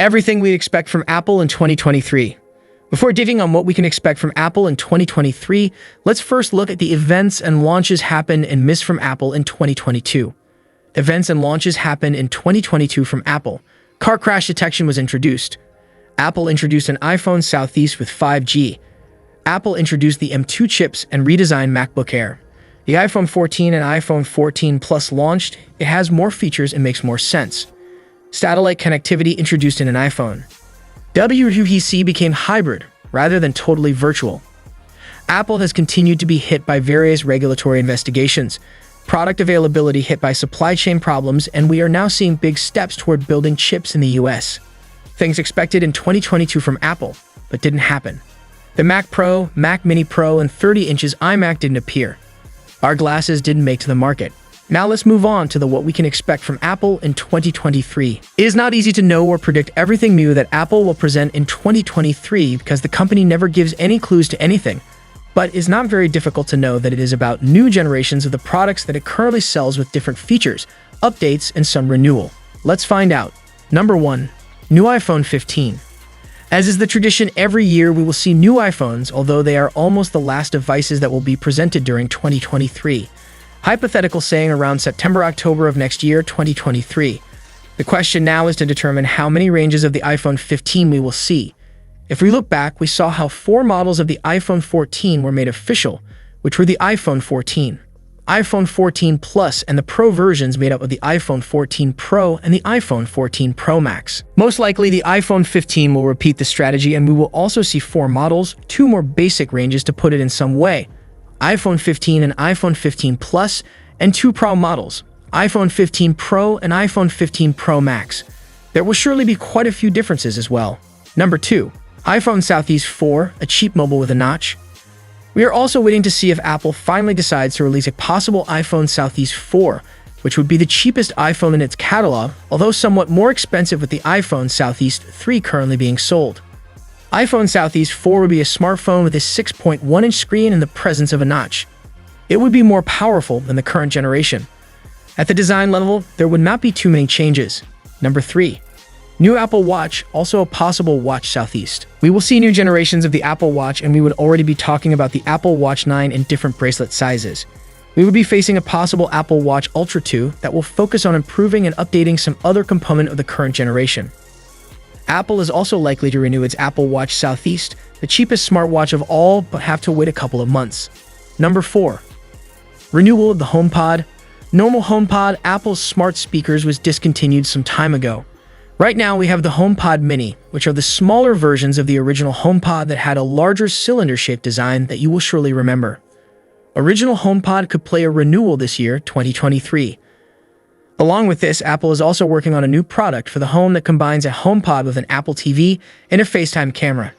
everything we expect from Apple in 2023. Before diving on what we can expect from Apple in 2023, let's first look at the events and launches happened and missed from Apple in 2022. Events and launches happened in 2022 from Apple. Car crash detection was introduced. Apple introduced an iPhone Southeast with 5G. Apple introduced the M2 chips and redesigned MacBook Air. The iPhone 14 and iPhone 14 Plus launched. It has more features and makes more sense. Satellite connectivity introduced in an iPhone. WWDC became hybrid rather than totally virtual. Apple has continued to be hit by various regulatory investigations, product availability hit by supply chain problems, and we are now seeing big steps toward building chips in the US. Things expected in 2022 from Apple, but didn't happen. The Mac Pro, Mac Mini Pro, and 30 inches iMac didn't appear. Our glasses didn't make to the market. Now let's move on to what we can expect from Apple in 2023. It is not easy to know or predict everything new that Apple will present in 2023 because the company never gives any clues to anything, but it's not very difficult to know that it is about new generations of the products that it currently sells with different features, updates, and some renewal. Let's find out. Number 1. New iPhone 15. As is the tradition every year, we will see new iPhones, although they are almost the last devices that will be presented during 2023. Hypothetical saying around September-October of next year, 2023. The question now is to determine how many ranges of the iPhone 15 we will see. If we look back, we saw how 4 models of the iPhone 14 were made official, which were the iPhone 14, iPhone 14 Plus, and the Pro versions made up of the iPhone 14 Pro and the iPhone 14 Pro Max. Most likely, the iPhone 15 will repeat the strategy, and we will also see 4 models, 2 more basic ranges to put it in some way. iPhone 15 and iPhone 15 Plus, and 2 Pro models, iPhone 15 Pro and iPhone 15 Pro Max. There will surely be quite a few differences as well. Number 2. iPhone Southeast 4, a cheap mobile with a notch. We are also waiting to see if Apple finally decides to release a possible iPhone Southeast 4, which would be the cheapest iPhone in its catalog, although somewhat more expensive with the iPhone Southeast 3 currently being sold. iPhone Southeast 4 would be a smartphone with a 6.1-inch screen and the presence of a notch. It would be more powerful than the current generation. At the design level, there would not be too many changes. Number 3. New Apple Watch, also a possible Watch Southeast. We will see new generations of the Apple Watch, and we would already be talking about the Apple Watch 9 in different bracelet sizes. We would be facing a possible Apple Watch Ultra 2 that will focus on improving and updating some other component of the current generation. Apple is also likely to renew its Apple Watch Southeast, the cheapest smartwatch of all, but have to wait a couple of months. Number 4. Renewal of the HomePod. Normal HomePod, Apple's smart speakers, was discontinued some time ago. Right now, we have the HomePod Mini, which are the smaller versions of the original HomePod that had a larger cylinder-shaped design that you will surely remember. Original HomePod could play a renewal this year, 2023. Along with this, Apple is also working on a new product for the home that combines a HomePod with an Apple TV and a FaceTime camera.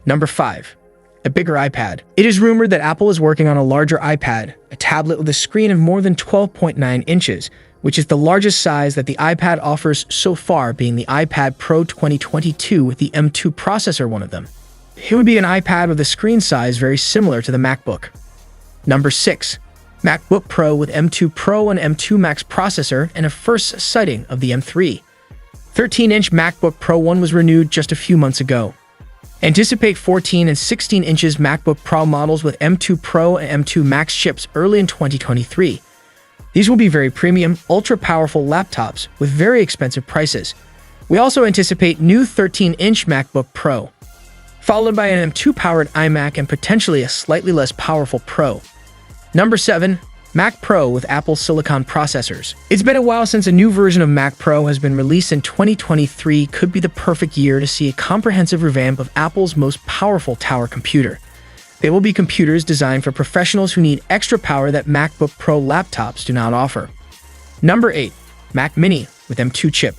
Number 5. A bigger iPad. It is rumored that Apple is working on a larger iPad, a tablet with a screen of more than 12.9 inches, which is the largest size that the iPad offers so far, being the iPad Pro 2022 with the M2 processor one of them. It would be an iPad with a screen size very similar to the MacBook. Number 6. MacBook Pro with M2 Pro and M2 Max processor and a first sighting of the M3. 13-inch MacBook Pro 1 was renewed just a few months ago. Anticipate 14 and 16 inches MacBook Pro models with M2 Pro and M2 Max chips early in 2023. These will be very premium, ultra-powerful laptops with very expensive prices. We also anticipate new 13-inch MacBook Pro, followed by an M2-powered iMac and potentially a slightly less powerful Pro. Number 7. Mac Pro with Apple Silicon processors. It's been a while since a new version of Mac Pro has been released, and 2023 could be the perfect year to see a comprehensive revamp of Apple's most powerful tower computer. They will be computers designed for professionals who need extra power that MacBook Pro laptops do not offer. Number 8. Mac Mini with M2 chip.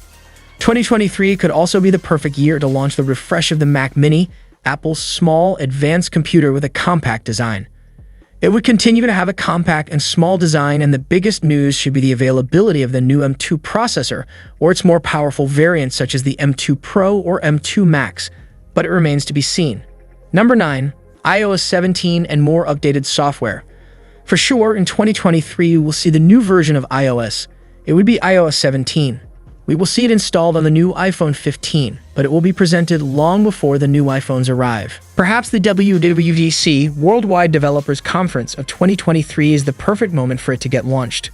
2023 could also be the perfect year to launch the refresh of the Mac Mini, Apple's small, advanced computer with a compact design. It would continue to have a compact and small design, and the biggest news should be the availability of the new M2 processor or its more powerful variants such as the M2 Pro or M2 Max, but it remains to be seen. Number 9. iOS 17 and more updated software. For sure, in 2023, we will see the new version of iOS. It would be iOS 17. We will see it installed on the new iPhone 15, but it will be presented long before the new iPhones arrive. Perhaps the WWDC Worldwide Developers Conference of 2023 is the perfect moment for it to get launched.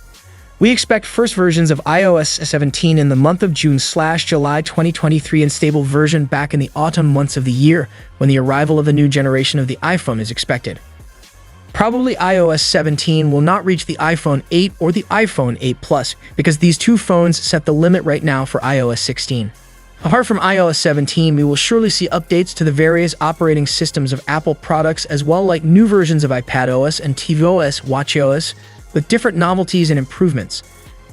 We expect first versions of iOS 17 in the month of June/July 2023 and stable version back in the autumn months of the year when the arrival of the new generation of the iPhone is expected. Probably iOS 17 will not reach the iPhone 8 or the iPhone 8 Plus because these two phones set the limit right now for iOS 16. Apart from iOS 17, we will surely see updates to the various operating systems of Apple products as well, like new versions of iPadOS and tvOS, watchOS, with different novelties and improvements.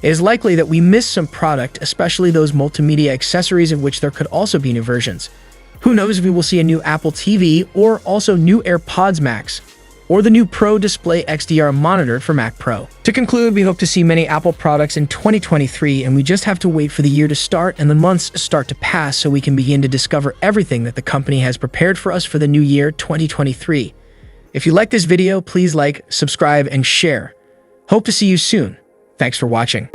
It is likely that we miss some product, especially those multimedia accessories of which there could also be new versions. Who knows if we will see a new Apple TV or also new AirPods Max, or the new Pro Display XDR monitor for Mac Pro. To conclude, we hope to see many Apple products in 2023, and we just have to wait for the year to start and the months start to pass so we can begin to discover everything that the company has prepared for us for the new year 2023. If you like this video, please like, subscribe, and share. Hope to see you soon. Thanks for watching.